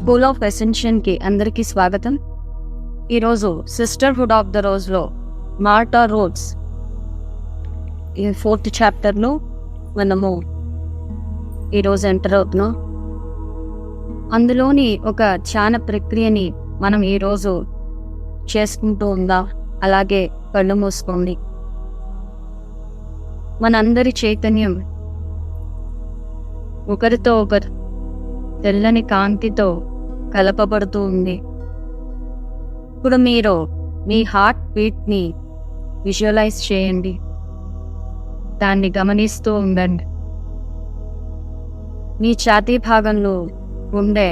School of ఎసెన్షన్కి అందరికీ స్వాగతం. ఈరోజు సిస్టర్హుడ్ ఆఫ్ ద రోజ్లో మార్టా రోడ్స్ ఈ 4th చాప్టర్లో మనము ఈరోజు ఎంటర్ అవుతున్నాం. అందులోని ఒక ధ్యాన ప్రక్రియని మనం ఈరోజు చేసుకుంటూ ఉందాం. అలాగే కళ్ళు మూసుకోండి. మనందరి చైతన్యం ఒకరితో ఒకరు తెల్లని కాంతితో కలపబడుతూ ఉంది. ఇప్పుడు మీరు మీ హార్ట్ బీట్ని విజువలైజ్ చేయండి, దాన్ని గమనిస్తూ ఉండండి. మీ ఛాతీ భాగంలో గుండె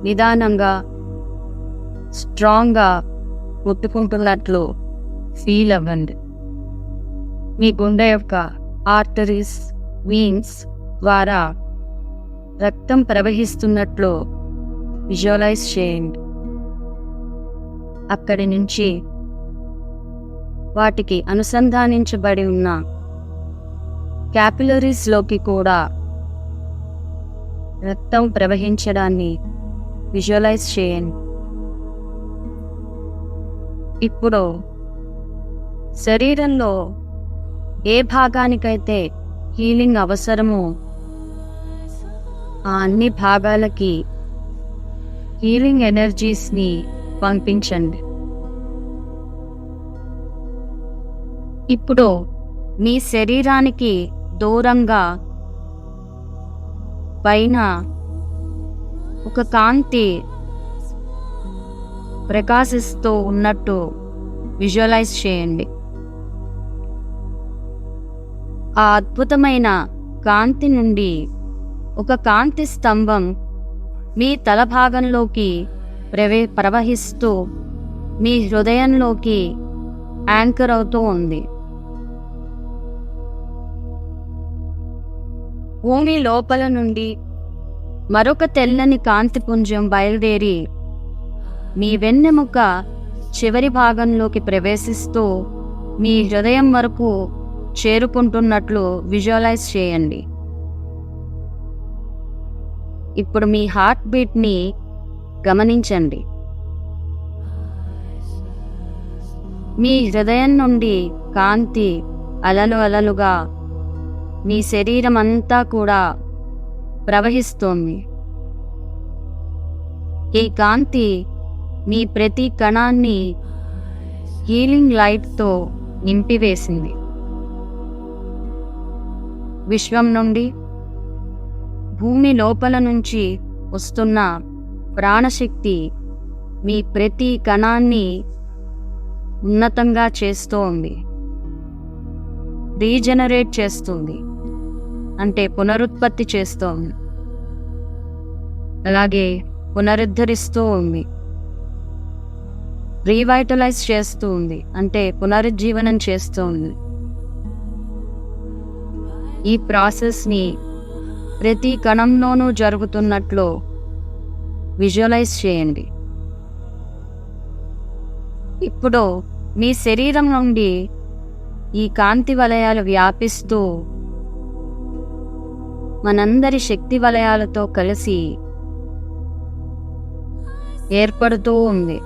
నిదానంగా స్ట్రాంగ్గా కొట్టుకుంటున్నట్లు ఫీల్ అవ్వండి. మీ గుండె యొక్క ఆర్టరీస్, వీన్స్ ద్వారా రక్తం ప్రవహిస్తున్నట్లు విజువలైజ్ చేయండి. అక్కడి నుంచి వాటికి అనుసంధానించబడి ఉన్న క్యాపిలరీస్లోకి కూడా రక్తం ప్రవహించడాన్ని విజువలైజ్ చేయండి. ఇప్పుడు శరీరంలో ఏ భాగానికైతే హీలింగ్ అవసరమో ఆ అన్ని భాగాలకి హీలింగ్ ఎనర్జీస్ని పంపించండి. ఇప్పుడు మీ శరీరానికి దూరంగా పైన ఒక కాంతి ప్రకాశిస్తూ ఉన్నట్టు విజువలైజ్ చేయండి. ఆ అద్భుతమైన కాంతి నుండి ఒక కాంతి స్తంభం మీ తల భాగంలోకి ప్రవహిస్తూ మీ హృదయంలోకి యాంకర్ అవుతూ ఉంది. భూమి లోపల నుండి మరొక తెల్లని కాంతి పుంజం బయలుదేరి మీ వెన్నెముక చివరి భాగంలోకి ప్రవేశిస్తూ మీ హృదయం వరకు చేరుకుంటున్నట్లు విజువలైజ్ చేయండి. ఇప్పుడు మీ హార్ట్ బీట్ని గమనించండి. మీ హృదయం నుండి కాంతి అలలు అలలుగా మీ శరీరం అంతా కూడా ప్రవహిస్తోంది. ఈ కాంతి మీ ప్రతి కణాన్ని హీలింగ్ లైట్తో నింపివేసింది. విశ్వం నుండి, భూమి లోపల నుంచి వస్తున్న ప్రాణశక్తి మీ ప్రతి కణాన్ని ఉన్నతంగా చేస్తోంది. రీజనరేట్ చేస్తుంది, అంటే పునరుత్పత్తి చేస్తోంది. అలాగే పునరుద్ధరిస్తూ ఉంది. రీవైటలైజ్ చేస్తూ ఉంది, అంటే పునరుజ్జీవనం చేస్తోంది. ఈ ప్రాసెస్ని ప్రతి కణంలోనూ జరుగుతున్నట్లు విజువలైజ్ చేయండి. ఇప్పుడు మీ శరీరం నుండి ఈ కాంతి వలయాలు వ్యాపిస్తూ మనందరి శక్తి వలయాలతో కలిసి ఏర్పడుతూ ఉంది.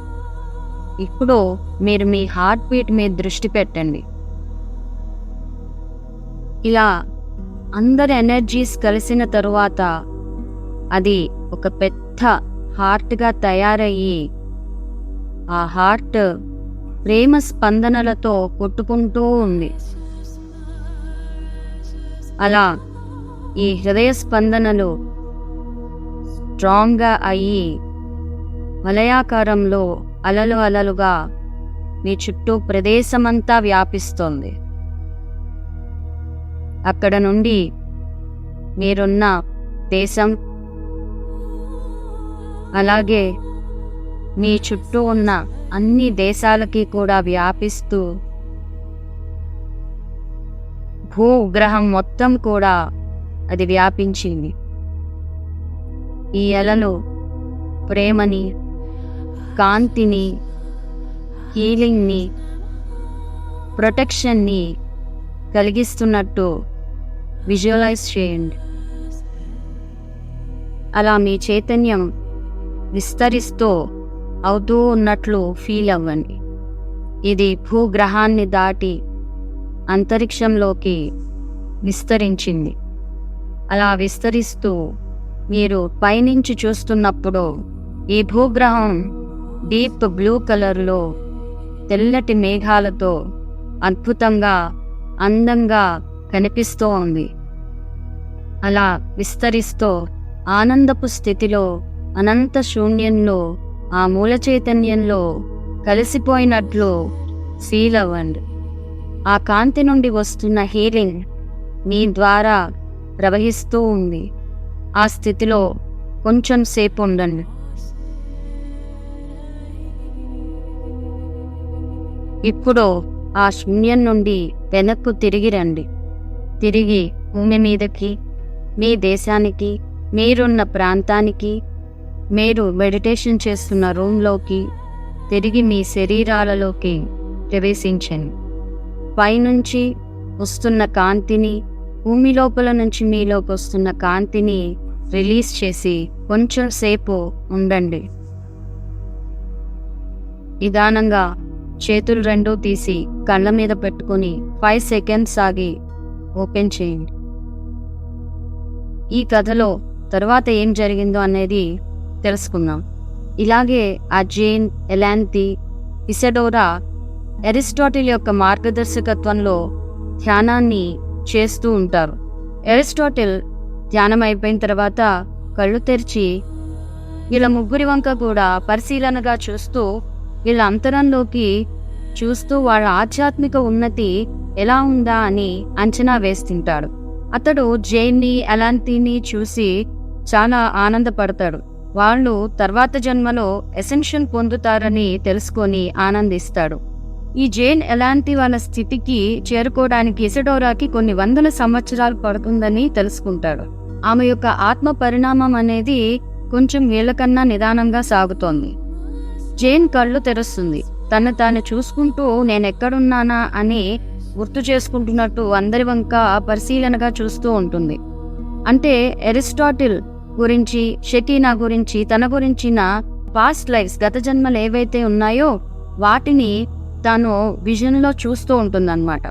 ఇప్పుడు మీరు మీ హార్ట్ బీట్ మీద దృష్టి పెట్టండి. ఇలా అందరి ఎనర్జీస్ కలిసిన తరువాత అది ఒక పెద్ద హార్ట్గా తయారయ్యి ఆ హార్ట్ ప్రేమ స్పందనలతో కొట్టుకుంటూ ఉంది. అలా ఈ హృదయ స్పందనలు స్ట్రాంగ్గా అయ్యి వలయాకారంలో అలలు అలలుగా మీ చుట్టూ ప్రదేశమంతా వ్యాపిస్తోంది. అక్కడ నుండి మీరున్న దేశం, అలాగే మీ చుట్టూ ఉన్న అన్ని దేశాలకి కూడా వ్యాపిస్తూ భూగ్రహం మొత్తం కూడా అది వ్యాపించింది. ఈ అలలు ప్రేమని, కాంతిని, హీలింగ్ని, ప్రొటెక్షన్ని కలిగిస్తున్నట్టు విజువలైజ్ చేయండి. అలా మీ చైతన్యం విస్తరిస్తూ అవుతూ ఉన్నట్లు ఫీల్ అవ్వండి. ఇది భూగ్రహాన్ని దాటి అంతరిక్షంలోకి విస్తరించింది. అలా విస్తరిస్తూ మీరు పైనుంచి చూస్తున్నప్పుడు ఈ భూగ్రహం డీప్ బ్లూ కలర్లో తెల్లటి మేఘాలతో అద్భుతంగా అందంగా కనిపిస్తూ ఉంది. అలా విస్తరిస్తూ ఆనందపు స్థితిలో, అనంత శూన్యంలో, ఆ మూల చైతన్యంలో కలిసిపోయినట్లు ఫీల్ అవ్వండి. ఆ కాంతి నుండి వస్తున్న హీలింగ్ మీ ద్వారా ప్రవహిస్తూ ఉంది. ఆ స్థితిలో కొంచెం సేపు ఉండండి. ఇప్పుడు ఆ శూన్యం నుండి వెనక్కు తిరిగి రండి. తిరిగి భూమి మీదకి, మీ దేశానికి, మీరున్న ప్రాంతానికి, మీరు మెడిటేషన్ చేస్తున్న రూమ్లోకి, తిరిగి మీ శరీరాలలోకి ప్రవేశించండి. పైనుంచి వస్తున్న కాంతిని, భూమి లోపల నుంచి మీలోకి వస్తున్న కాంతిని రిలీజ్ చేసి కొంచెం సేపు ఉండండి. నిదానంగా చేతులు రెండూ తీసి కళ్ళ మీద పెట్టుకుని 5 సెకండ్స్ ఆగి ఓపెన్ చేయండి. ఈ కథలో తర్వాత ఏం జరిగిందో అనేది తెలుసుకుందాం. ఇలాగే ఆ జేన్, ఎలాంతి, ఇసడోరా అరిస్టాటిల్ యొక్క మార్గదర్శకత్వంలో ధ్యానాన్ని చేస్తూ ఉంటారు. అరిస్టాటిల్ ధ్యానం అయిపోయిన తర్వాత కళ్ళు తెరిచి వీళ్ళ ముగ్గురి వంక కూడా పరిశీలనగా చూస్తూ, వీళ్ళ అంతరంలోకి చూస్తూ వాళ్ళ ఆధ్యాత్మిక ఉన్నతి ఎలా ఉందా అని అంచనా వేస్తుంటాడు. అతడు జైన్ని, ఎలాంతిని చూసి చాలా ఆనందపడతాడు. వాళ్ళు తర్వాత జన్మలో ఎసెన్షన్ పొందుతారని తెలుసుకొని ఆనందిస్తాడు. ఈ జైన్, ఎలాంటి వాళ్ళ స్థితికి చేరుకోవడానికి ఇసడోరాకి కొన్ని వందల సంవత్సరాలు పడుతుందని తెలుసుకుంటాడు. ఆమె యొక్క ఆత్మ పరిణామం అనేది కొంచెం వీళ్ళకన్నా నిదానంగా సాగుతోంది. జైన్ కళ్ళు తెరుస్తుంది. తను తాను చూసుకుంటూ నేనెక్కడున్నానా అని గుర్తు చేసుకుంటున్నట్టు అందరి వంక పరిశీలనగా చూస్తూ ఉంటుంది. అంటే అరిస్టాటిల్ గురించి, షకీనా గురించి, తన గురించిన పాస్ట్ లైఫ్స్, గత జన్మలు ఏవైతే ఉన్నాయో వాటిని తాను విజన్లో చూస్తూ ఉంటుందన్నమాట.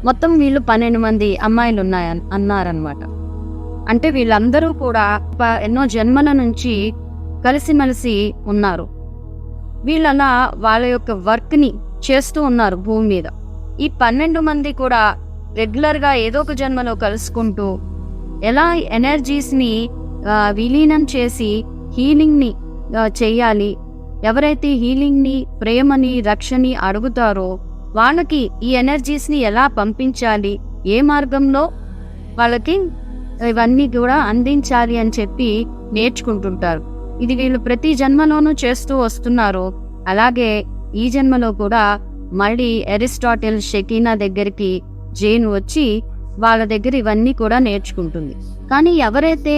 మొత్తం వీళ్ళు 12 మంది అమ్మాయిలు అన్నారనమాట. అంటే వీళ్ళందరూ కూడా ఎన్నో జన్మల నుంచి కలిసిమెలిసి ఉన్నారు. వీళ్ళలా వాళ్ళ యొక్క వర్క్ని చేస్తూ ఉన్నారు భూమి మీద. ఈ 12 మంది కూడా రెగ్యులర్గా ఏదో ఒక జన్మలో కలుసుకుంటూ ఎలా ఎనర్జీస్ని విలీనం చేసి హీలింగ్ని చెయ్యాలి, ఎవరైతే హీలింగ్ని, ప్రేమని, రక్షని అడుగుతారో వాళ్ళకి ఈ ఎనర్జీస్ని ఎలా పంపించాలి, ఏ మార్గంలో వాళ్ళకి ఇవన్నీ కూడా అందించాలి అని చెప్పి నేర్చుకుంటుంటారు. ఇది వీళ్ళు ప్రతి జన్మలోనూ చేస్తూ వస్తున్నారు. అలాగే ఈ జన్మలో కూడా మళ్ళీ అరిస్టాటిల్, షకీనా దగ్గరికి జైన్ వచ్చి వాళ్ళ దగ్గర ఇవన్నీ కూడా నేర్చుకుంటుంది. కానీ ఎవరైతే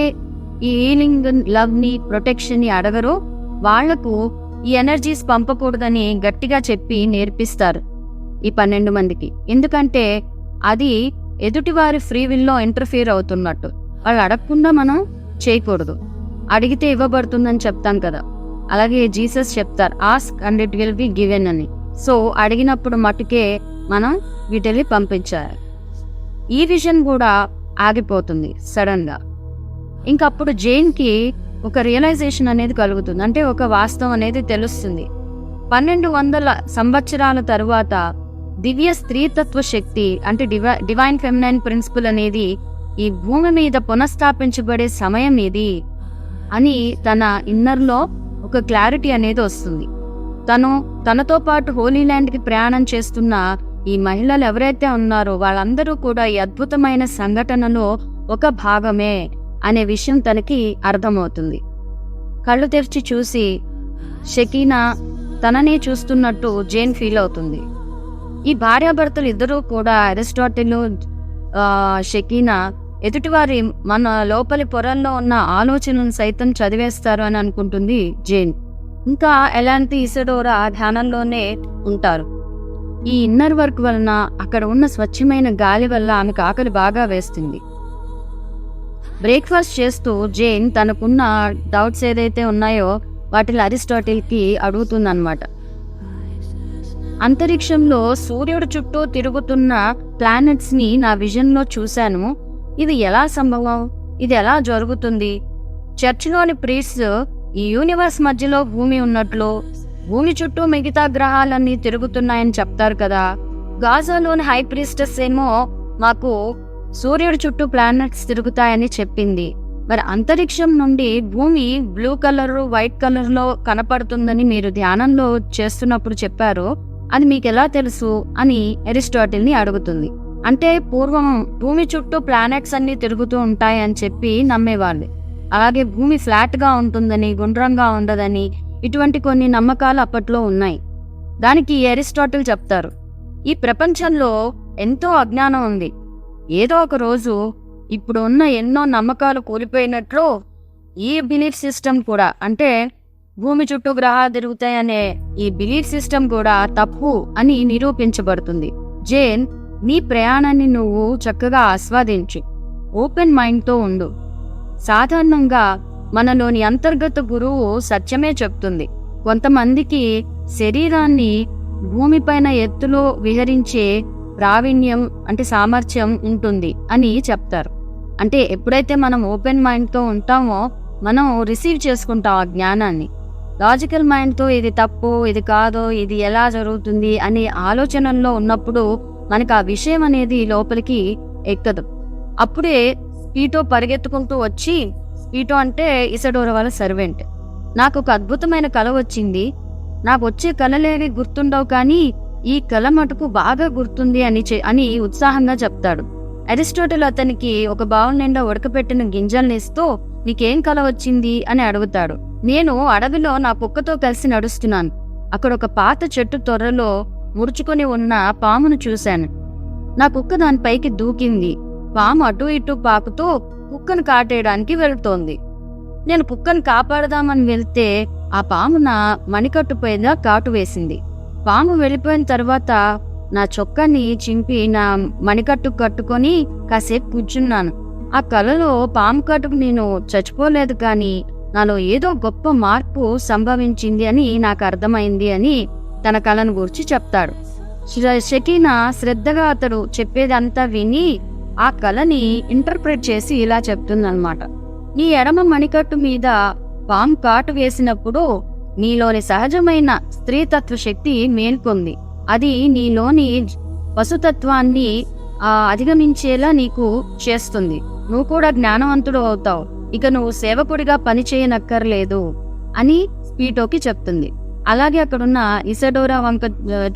ఈ హీలింగ్, లవ్ని, ప్రొటెక్షన్ని అడగరో వాళ్లకు ఈ ఎనర్జీస్ పంపకూడదని గట్టిగా చెప్పి నేర్పిస్తారు ఈ 12 మందికి. ఎందుకంటే అది ఎదుటివారి ఫ్రీ విల్లో ఇంటర్ఫియర్ అవుతున్నట్టు. వాళ్ళు అడగకుండా మనం చేయకూడదు. అడిగితే ఇవ్వబడుతుందని చెప్తాం కదా, అలాగే జీసస్ చెప్తారు ask and it will be given అని. సో అడిగినప్పుడు మటుకే మనం వీటిని పంపించాలి. ఈ విజన్ కూడా ఆగిపోతుంది సడన్గా. ఇంకప్పుడు జైన్కి ఒక రియలైజేషన్ అనేది కలుగుతుంది. అంటే ఒక వాస్తవం అనేది తెలుస్తుంది. 1200 సంవత్సరాల తరువాత దివ్య స్త్రీతత్వ శక్తి, అంటే డివైన్ ఫెమినైన్ ప్రిన్సిపల్ అనేది ఈ భూమి మీద పునఃస్థాపించబడే సమయం ఇది అని తన ఇన్నర్లో ఒక క్లారిటీ అనేది వస్తుంది. తనతో పాటు హోలీ ల్యాండ్కి ప్రయాణం చేస్తున్న ఈ మహిళలు ఎవరైతే ఉన్నారో వాళ్ళందరూ కూడా ఈ అద్భుతమైన సంఘటనలో ఒక భాగమే అనే విషయం తనకి అర్థమవుతుంది. కళ్ళు తెరిచి చూసి షకీనా తననే చూస్తున్నట్టు జైన్ ఫీల్ అవుతుంది. ఈ భార్యాభర్తలు ఇద్దరూ కూడా అరిస్టాటిల్, షకీనా ఎదుటివారి మన లోపలి పొరల్లో ఉన్న ఆలోచనలను సైతం చదివేస్తారు అని అనుకుంటుంది జైన్. ఇంకా ఎలాంటి ఇసడోరా ధ్యానంలోనే ఉంటారు. ఈ ఇన్నర్ వర్క్ వలన, అక్కడ ఉన్న స్వచ్ఛమైన గాలి వల్ల ఆమెకు ఆకలి బాగా వేస్తుంది. బ్రేక్ఫాస్ట్ చేస్తూ జైన్ తనకున్న డౌట్స్ ఏదైతే ఉన్నాయో వాటిని అరిస్టాటిల్కి అడుగుతుందన్నమాట. అంతరిక్షంలో సూర్యుడు చుట్టూ తిరుగుతున్న ప్లానెట్స్ని నా విజన్లో చూశాను. ఇది ఎలా సంభవం? ఇది ఎలా జరుగుతుంది? చర్చిలోని ప్రీస్ట్స్ ఈ యూనివర్స్ మధ్యలో భూమి ఉన్నట్లు, భూమి చుట్టూ మిగతా గ్రహాలన్నీ తిరుగుతున్నాయని చెప్తారు కదా. గాజాలోని హై ప్రీస్టెస్ ఏమో మాకు సూర్యుడి చుట్టూ ప్లానెట్స్ తిరుగుతాయని చెప్పింది. మరి అంతరిక్షం నుండి భూమి బ్లూ కలర్, వైట్ కలర్లో కనపడుతుందని మీరు ధ్యానంలో చేస్తున్నప్పుడు చెప్పారు. అది మీకు ఎలా తెలుసు అని అరిస్టాటిల్ని అడుగుతుంది. అంటే పూర్వం భూమి చుట్టూ ప్లానెట్స్ అన్ని తిరుగుతూ ఉంటాయని చెప్పి నమ్మేవాళ్ళు. అలాగే భూమి ఫ్లాట్గా ఉంటుందని, గుండ్రంగా ఉండదని, ఇటువంటి కొన్ని నమ్మకాలు అప్పట్లో ఉన్నాయి. దానికి అరిస్టాటిల్ చెప్తారు, ఈ ప్రపంచంలో ఎంతో అజ్ఞానం ఉంది. ఏదో ఒక రోజు ఇప్పుడు ఉన్న ఎన్నో నమ్మకాలు కూలిపోయినట్లు ఈ బిలీఫ్ సిస్టమ్ కూడా, అంటే భూమి చుట్టూ గ్రహాలు తిరుగుతాయనే ఈ బిలీఫ్ సిస్టమ్ కూడా తప్పు అని నిరూపించబడుతుంది. జేన్, నీ ప్రయాణాన్ని నువ్వు చక్కగా ఆస్వాదించు, ఓపెన్ మైండ్తో ఉండు. సాధారణంగా మనలోని అంతర్గత గురువు సత్యమే చెప్తుంది. కొంతమందికి శరీరాన్ని భూమిపైన ఎత్తులో విహరించే ప్రావీణ్యం, అంటే సామర్థ్యం ఉంటుంది అని చెప్తారు. అంటే ఎప్పుడైతే మనం ఓపెన్ మైండ్తో ఉంటామో మనం రిసీవ్ చేసుకుంటాం ఆ జ్ఞానాన్ని. లాజికల్ మైండ్తో ఇది తప్పు, ఇది కాదు, ఇది ఎలా జరుగుతుంది అనే ఆలోచనల్లో ఉన్నప్పుడు మనకు ఆ విషయం అనేది లోపలికి ఎక్కదు. అప్పుడే స్పీటో పరిగెత్తుకుంటూ వచ్చి, స్పీటో అంటే ఇసడోరా వాళ్ళ సర్వెంట్, నాకు ఒక అద్భుతమైన కల వచ్చింది, నాకు వచ్చే కలలేవి గుర్తుండవు కానీ ఈ కల మటుకు బాగా గుర్తుంది అని ఉత్సాహంగా చెప్తాడు. అరిస్టాటిల్ అతనికి ఒక బౌల్ నిండా ఉడకపెట్టిన గింజల్ని ఇస్తూ నీకేం కల వచ్చింది అని అడుగుతాడు. నేను అడవిలో నా కుక్కతో కలిసి నడుస్తున్నాను. అక్కడ ఒక పాత చెట్టు తొర్రలో ముడుచుకొని ఉన్న పామును చూశాను. నా కుక్క దానిపైకి దూకింది. పాము అటు ఇటు పాకుతూ కుక్కను కాటేయడానికి వెళుతోంది. నేను కుక్కను కాపాడదామని వెళ్తే ఆ పాము నా మణికట్టుపైన కాటు వేసింది. పాము వెళ్ళిపోయిన తర్వాత నా చొక్కాని చింపి నా మణికట్టు కట్టుకొని కాసేపు కూర్చున్నాను. ఆ కలలో పాము కట్టుకు నేను చచ్చిపోలేదు కానీ నాలో ఏదో గొప్ప మార్పు సంభవించింది అని నాకు అర్థమైంది అని తన కళను గురించి చెప్తాడు. షకీనా శ్రద్ధగా అతడు చెప్పేదంతా విని ఆ కళని ఇంటర్ప్రెట్ చేసి ఇలా చెప్తుందన్నమాట. నీ ఎడమ మణికట్టు మీద పాము కాటు వేసినప్పుడు నీలోని సహజమైన స్త్రీతత్వ శక్తి మేల్కొంది. అది నీలోని పశుతత్వాన్ని అధిగమించేలా నీకు చేస్తుంది. నువ్వు కూడా జ్ఞానవంతుడు అవుతావు. ఇక నువ్వు సేవకుడిగా పని చేయనక్కర్లేదు అని స్పీటోకి చెప్తుంది. అలాగే అక్కడున్న ఇసడోరా వంక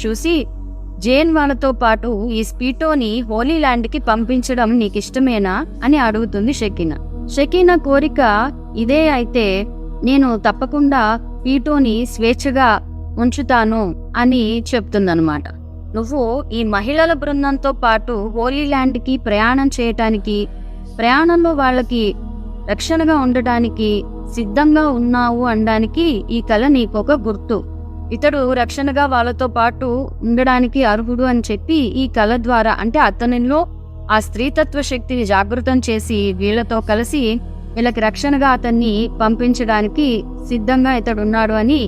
చూసి, జేన్ వాళ్ళతో పాటు ఈ స్పీటోని హోలీ ల్యాండ్కి పంపించడం నీకిష్టమేనా అని అడుగుతుంది షకీనా. షకీనా కోరిక ఇదే అయితే నేను తప్పకుండా స్పీటోని స్వేచ్ఛగా ఉంచుతాను అని చెప్తుందనమాట. నువ్వు ఈ మహిళల బృందంతో పాటు హోలీ ల్యాండ్కి ప్రయాణం చేయటానికి, ప్రయాణంలో వాళ్ళకి రక్షణగా ఉండటానికి సిద్ధంగా ఉన్నావు అనడానికి ఈ కళ నీకొక గుర్తు. ఇతడు రక్షణగా వాళ్ళతో పాటు ఉండడానికి అర్హుడు అని చెప్పి ఈ కళ ద్వారా, అంటే అతనిలో ఆ స్త్రీతత్వ శక్తిని జాగృతం చేసి వీళ్ళతో కలిసి వీళ్ళకి రక్షణగా అతన్ని పంపించడానికి సిద్ధంగా ఇతడున్నాడు అని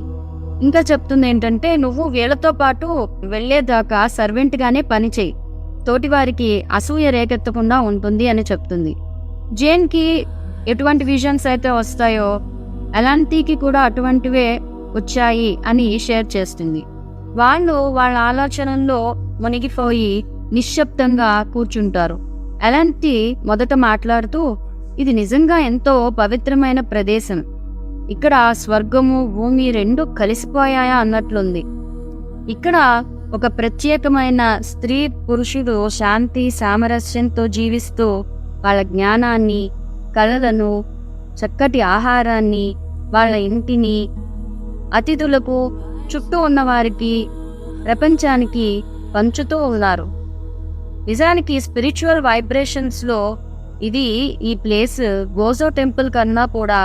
ఇంకా చెప్తుంది. ఏంటంటే నువ్వు వీళ్ళతో పాటు వెళ్లేదాకా సర్వెంట్ గానే పనిచేయి, తోటివారికి అసూయ రేకెత్తకుండా ఉంటుంది అని చెప్తుంది. జేన్ కి ఎటువంటి విజన్స్ అయితే వస్తాయో ఎలాంటికి కూడా అటువంటివే వచ్చాయి అని షేర్ చేస్తుంది. వాళ్ళు వాళ్ళ ఆలోచనల్లో మునిగిపోయి నిశ్శబ్దంగా కూర్చుంటారు. ఎలాంటి మొదట మాట్లాడుతూ, ఇది నిజంగా ఎంతో పవిత్రమైన ప్రదేశం, ఇక్కడ స్వర్గము భూమి రెండు కలిసిపోయాయా అన్నట్లుంది. ఇక్కడ ఒక ప్రత్యేకమైన స్త్రీ పురుషుడు శాంతి సామరస్యంతో జీవిస్తూ వాళ్ళ జ్ఞానాన్ని, కళలను, చక్కటి ఆహారాన్ని, వాళ్ళ ఇంటిని అతిథులకు, చుట్టూ ఉన్నవారికి, ప్రపంచానికి పంచుతూ ఉన్నారు. నిజానికి స్పిరిచువల్ వైబ్రేషన్స్లో ఇది ఈ ప్లేస్ గోజో టెంపుల్ కన్నా కూడా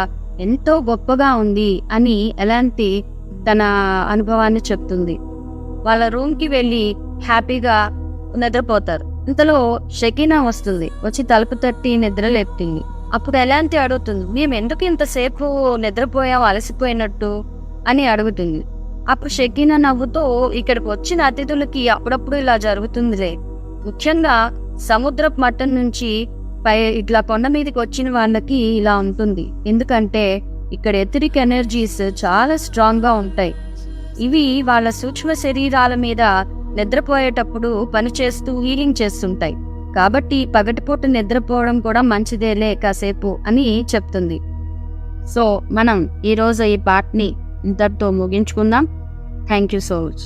ఎంతో గొప్పగా ఉంది అని ఎలాంటి తన అనుభవాన్ని చెప్తుంది. వాళ్ళ రూమ్కి వెళ్ళి హ్యాపీగా నిద్రపోతారు. ఇంతలో షకీనా వస్తుంది. వచ్చి తలుపు తట్టి నిద్ర లేపుతుంది. అప్పుడు ఎలాంటి అడుగుతుంది, మేము ఎందుకు ఇంతసేపు నిద్రపోయాం అలసిపోయినట్టు అని అడుగుతుంది. అప్పుడు షకీనా నవ్వుతూ, ఇక్కడికి వచ్చిన అతిథులకి అప్పుడప్పుడు ఇలా జరుగుతుందిలే, ముఖ్యంగా సముద్రపు మట్టం నుంచి ఇట్లా కొండ మీదకి వచ్చిన వాళ్ళకి ఇలా ఉంటుంది, ఎందుకంటే ఇక్కడ ఎథరిక్ ఎనర్జీస్ చాలా స్ట్రాంగ్గా ఉంటాయి. ఇవి వాళ్ళ సూక్ష్మ శరీరాల మీద నిద్రపోయేటప్పుడు పనిచేస్తూ హీలింగ్ చేస్తుంటాయి. కాబట్టి పగటిపూట నిద్రపోవడం కూడా మంచిదేలే కాసేపు అని చెప్తుంది. సో మనం ఈరోజు ఈ పార్ట్ని ఇంతటితో ముగించుకుందాం. Thank you so much.